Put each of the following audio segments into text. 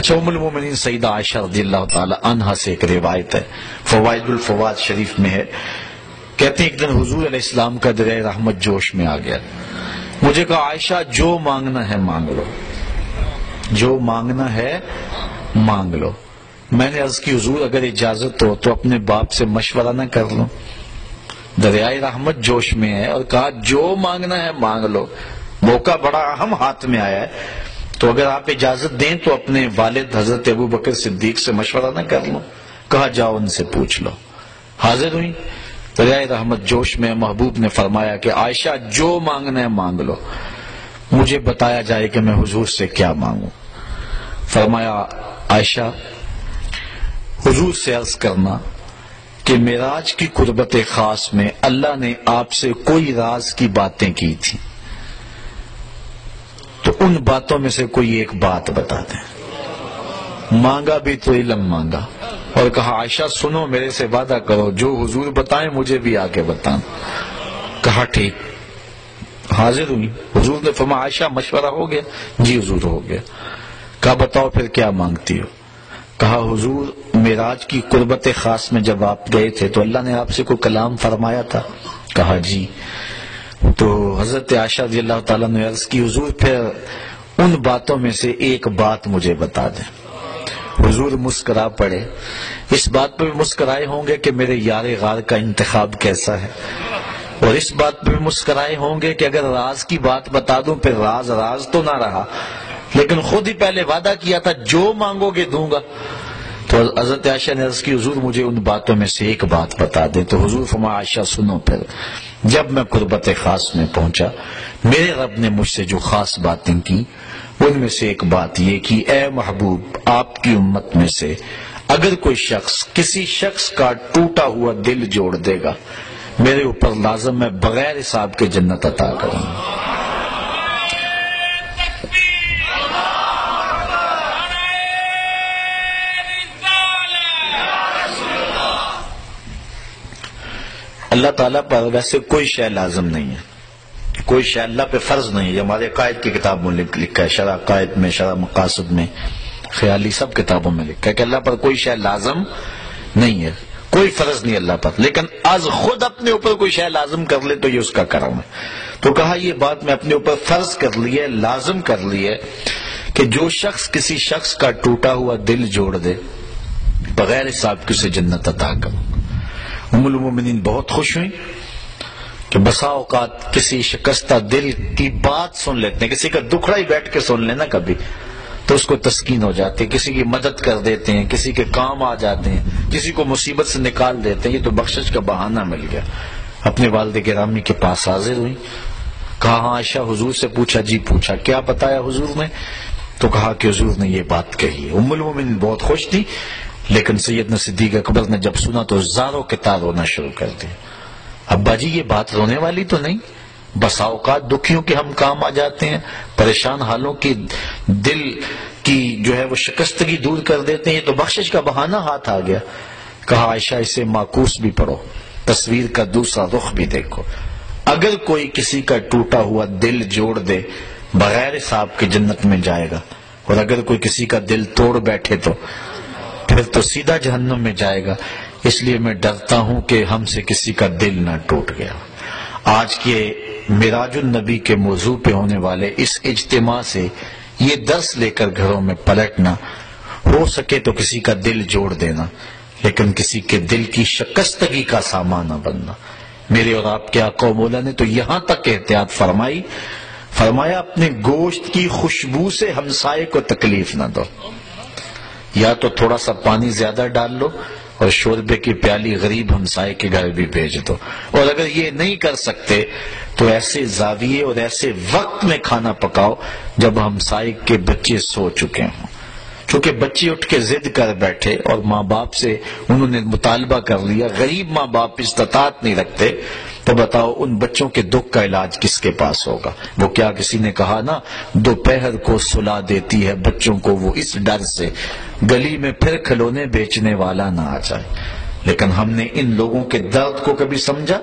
اچھا، ام المومنین سیدہ عائشہ رضی اللہ تعالی عنہا سے ایک روایت ہے، فوائد الفوائد شریف میں ہے، کہتے ہیں ایک دن حضور علیہ السلام کا دریائے رحمت جوش میں آ گیا، مجھے کہا عائشہ جو مانگنا ہے مانگ لو، جو مانگنا ہے مانگ لو۔ میں نے عرض کی حضور اگر اجازت ہو تو اپنے باپ سے مشورہ نہ کر لوں؟ دریائے رحمت جوش میں ہے اور کہا جو مانگنا ہے مانگ لو، موقع بڑا اہم ہاتھ میں آیا ہے، تو اگر آپ اجازت دیں تو اپنے والد حضرت ابو بکر صدیق سے مشورہ نہ کر لوں؟ کہا جاؤ ان سے پوچھ لو۔ حاضر ہوئی دریائے رحمت جوش میں، محبوب نے فرمایا کہ عائشہ جو مانگنا ہے مانگ لو، مجھے بتایا جائے کہ میں حضور سے کیا مانگوں۔ فرمایا عائشہ حضور سے عرض کرنا کہ معراج کی قربت خاص میں اللہ نے آپ سے کوئی راز کی باتیں کی تھی، تو ان باتوں میں سے کوئی ایک بات بتا دیں۔ مانگا بھی تو علم مانگا اور کہا عائشہ سنو، میرے سے وعدہ کرو جو حضور بتائیں مجھے بھی آ کے بتانا۔ کہا ٹھیک۔ حاضر ہوئی، حضور نے فرمایا عائشہ مشورہ ہو گیا؟ جی حضور ہو گیا۔ کہا بتاؤ پھر کیا مانگتی ہو؟ کہا حضور معراج کی قربت خاص میں جب آپ گئے تھے تو اللہ نے آپ سے کوئی کلام فرمایا تھا؟ کہا جی۔ تو حضرت عائشہ رضی اللہ تعالیٰ نے عرض کی حضور پھر ان باتوں میں سے ایک بات مجھے بتا دیں۔ حضور مسکرا پڑے، اس بات پہ بھی مسکرائے ہوں گے کہ میرے یار غار کا انتخاب کیسا ہے، اور اس بات پہ بھی مسکرائے ہوں گے کہ اگر راز کی بات بتا دوں پھر راز راز تو نہ رہا، لیکن خود ہی پہلے وعدہ کیا تھا جو مانگو گے دوں گا۔ تو حضرت عائشہ نے عرض کی حضور مجھے ان باتوں میں سے ایک بات بتا دے۔ تو حضور فرمایا عائشہ سنو پھر، جب میں قربت خاص میں پہنچا میرے رب نے مجھ سے جو خاص باتیں کی ان میں سے ایک بات یہ کی، اے محبوب آپ کی امت میں سے اگر کوئی شخص کسی شخص کا ٹوٹا ہوا دل جوڑ دے گا میرے اوپر لازم میں بغیر حساب کے جنت عطا کروں گا۔ اللہ تعالیٰ پر ویسے کوئی شے لازم نہیں ہے، کوئی شے اللہ پہ فرض نہیں ہے، یہ ہمارے قائد کی کتاب میں لکھا ہے، شرح قائد میں، شرح مقاصد میں، خیالی سب کتابوں میں لکھا ہے کہ اللہ پر کوئی شے لازم نہیں ہے، کوئی فرض نہیں اللہ پر، لیکن از خود اپنے اوپر کوئی شے لازم کر لے تو یہ اس کا کرم ہے۔ تو کہا یہ بات میں اپنے اوپر فرض کر لی ہے، لازم کر لی ہے کہ جو شخص کسی شخص کا ٹوٹا ہوا دل جوڑ دے بغیر حساب کے اسے جنت عطا کروں۔ ام المومنین بہت خوش ہوئی کہ بسا اوقات کسی شکستہ دل کی بات سن لیتے ہیں، کسی کا دکھڑا ہی بیٹھ کے سن لینا کبھی تو اس کو تسکین ہو جاتی ہے، کسی کی مدد کر دیتے ہیں، کسی کے کام آ جاتے ہیں، کسی کو مصیبت سے نکال دیتے ہیں، یہ تو بخشش کا بہانہ مل گیا۔ اپنے والد گرامی کے پاس حاضر ہوئی، کہا ہاں عائشہ حضور سے پوچھا؟ جی پوچھا۔ کیا بتایا حضور نے؟ تو کہا کہ حضور نے یہ بات کہی ہے۔ ام المومنین بہت خوش تھی، لیکن سیدنا صدیق اکبر نے جب سنا تو زاروں کے تار رونا شروع کر دیا۔ ابا جی یہ بات رونے والی تو نہیں، بسا اوقات دکھیوں کے ہم کام آ جاتے ہیں، پریشان حالوں کی دل کی جو ہے وہ شکستگی دور کر دیتے ہیں، یہ تو بخشش کا بہانہ ہاتھ آ گیا۔ کہا عائشہ اسے معکوس بھی پڑھو، تصویر کا دوسرا رخ بھی دیکھو، اگر کوئی کسی کا ٹوٹا ہوا دل جوڑ دے بغیر حساب کے جنت میں جائے گا، اور اگر کوئی کسی کا دل توڑ بیٹھے تو پھر تو سیدھا جہنم میں جائے گا۔ اس لیے میں ڈرتا ہوں کہ ہم سے کسی کا دل نہ ٹوٹ گیا۔ آج کے معراج النبی کے موضوع پہ ہونے والے اس اجتماع سے یہ درس لے کر گھروں میں پلٹنا، ہو سکے تو کسی کا دل جوڑ دینا، لیکن کسی کے دل کی شکستگی کا سامان نہ بننا۔ میرے اور آپ کے آقا و مولا نے تو یہاں تک احتیاط فرمایا اپنے گوشت کی خوشبو سے ہمسائے کو تکلیف نہ دو، یا تو تھوڑا سا پانی زیادہ ڈال لو اور شوربے کی پیالی غریب ہمسائے کے گھر بھی بھیج دو، اور اگر یہ نہیں کر سکتے تو ایسے زاویے اور ایسے وقت میں کھانا پکاؤ جب ہمسائے کے بچے سو چکے ہوں، چونکہ بچے اٹھ کے ضد کر بیٹھے اور ماں باپ سے انہوں نے مطالبہ کر لیا، غریب ماں باپ استطاعت نہیں رکھتے، تو بتاؤ ان بچوں کے دکھ کا علاج کس کے پاس ہوگا؟ وہ کیا کسی نے کہا نا، دوپہر کو سلا دیتی ہے بچوں کو وہ اس ڈر سے گلی میں پھر کھلونے بیچنے والا نہ آ جائے۔ لیکن ہم نے ان لوگوں کے درد کو کبھی سمجھا؟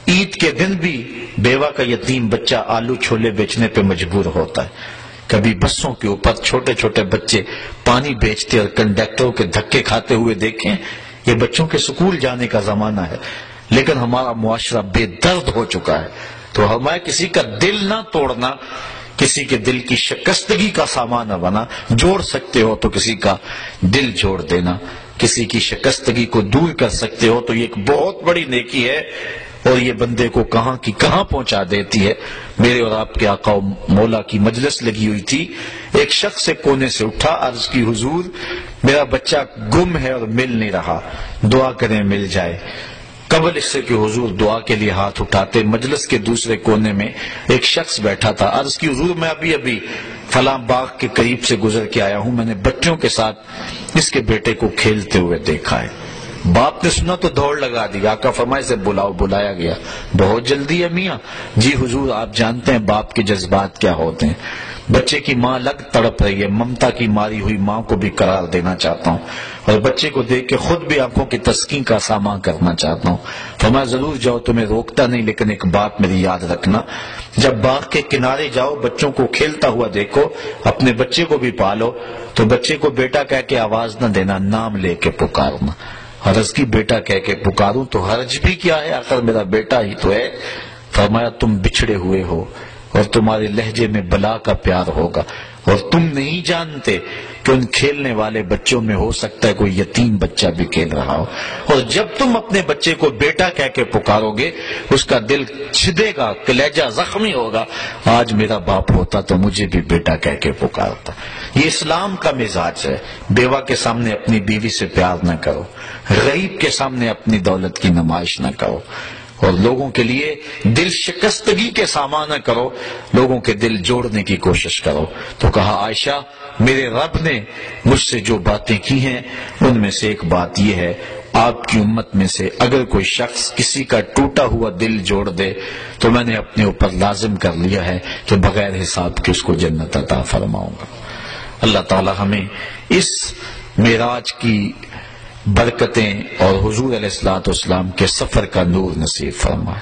عید کے دن بھی بیوہ کا یتیم بچہ آلو چھولے بیچنے پہ مجبور ہوتا ہے، کبھی بسوں کے اوپر چھوٹے چھوٹے بچے پانی بیچتے اور کنڈکٹروں کے دھکے کھاتے ہوئے دیکھیں. یہ بچوں کے سکول جانے کا زمانہ ہے، لیکن ہمارا معاشرہ بے درد ہو چکا ہے. تو ہمیں کسی کا دل نہ توڑنا، کسی کے دل کی شکستگی کا سامان نہ بنا. جوڑ سکتے ہو تو کسی کا دل جوڑ دینا، کسی کی شکستگی کو دور کر سکتے ہو تو یہ ایک بہت بڑی نیکی ہے، اور یہ بندے کو کہاں کی کہاں پہنچا دیتی ہے. میرے اور آپ کے آقا و مولا کی مجلس لگی ہوئی تھی. ایک شخص سے کونے سے اٹھا، عرض کی حضور میرا بچہ گم ہے اور مل نہیں رہا، دعا کریں مل جائے. قبل اس سے کہ حضور دعا کے لیے ہاتھ اٹھاتے، مجلس کے دوسرے کونے میں ایک شخص بیٹھا تھا. عرض کی حضور میں ابھی فلاں باغ کے قریب سے گزر کے آیا ہوں، میں نے بچوں کے ساتھ اس کے بیٹے کو کھیلتے ہوئے دیکھا ہے. باپ نے سنا تو دوڑ لگا دی. آقا فرمائے سے بلاؤ. بلایا گیا. بہت جلدی ہے میاں. جی حضور آپ جانتے ہیں باپ کے جذبات کیا ہوتے ہیں. بچے کی ماں الگ تڑپ رہی ہے، ممتا کی ماری ہوئی ماں کو بھی قرار دینا چاہتا ہوں، اور بچے کو دیکھ کے خود بھی آنکھوں کی تسکین کا سامان کرنا چاہتا ہوں. فرمایا ضرور جاؤ، تمہیں روکتا نہیں، لیکن ایک بات میری یاد رکھنا، جب باغ کے کنارے جاؤ بچوں کو کھیلتا ہوا دیکھو، اپنے بچے کو بھی پالو تو بچے کو بیٹا کہہ کے آواز نہ دینا، نام لے کے پکارنا. حرض کی بیٹا کہہ کے پکاروں تو حرج بھی کیا ہے، آخر میرا بیٹا ہی تو ہے. فرمایا تم بچھڑے ہوئے ہو اور تمہارے لہجے میں بلا کا پیار ہوگا، اور تم نہیں جانتے کہ ان کھیلنے والے بچوں میں ہو سکتا ہے کوئی یتیم بچہ بھی کھیل رہا ہو. اور جب تم اپنے بچے کو بیٹا کہہ کے پکارو گے اس کا دل چھدے گا، کلیجہ زخمی ہوگا. آج میرا باپ ہوتا تو مجھے بھی بیٹا کہہ کے پکارتا. یہ اسلام کا مزاج ہے. بیوہ کے سامنے اپنی بیوی سے پیار نہ کرو، غریب کے سامنے اپنی دولت کی نمائش نہ کرو، اور لوگوں کے لیے دل شکستگی کے سامان نہ کرو، لوگوں کے دل جوڑنے کی کوشش کرو. تو کہا عائشہ میرے رب نے مجھ سے جو باتیں کی ہیں ان میں سے ایک بات یہ ہے، آپ کی امت میں سے اگر کوئی شخص کسی کا ٹوٹا ہوا دل جوڑ دے تو میں نے اپنے اوپر لازم کر لیا ہے کہ بغیر حساب کے اس کو جنت عطا فرماؤں گا. اللہ تعالی ہمیں اس معراج کی برکتیں اور حضور علیہ الصلوۃ والسلام کے سفر کا نور نصیب فرمائے.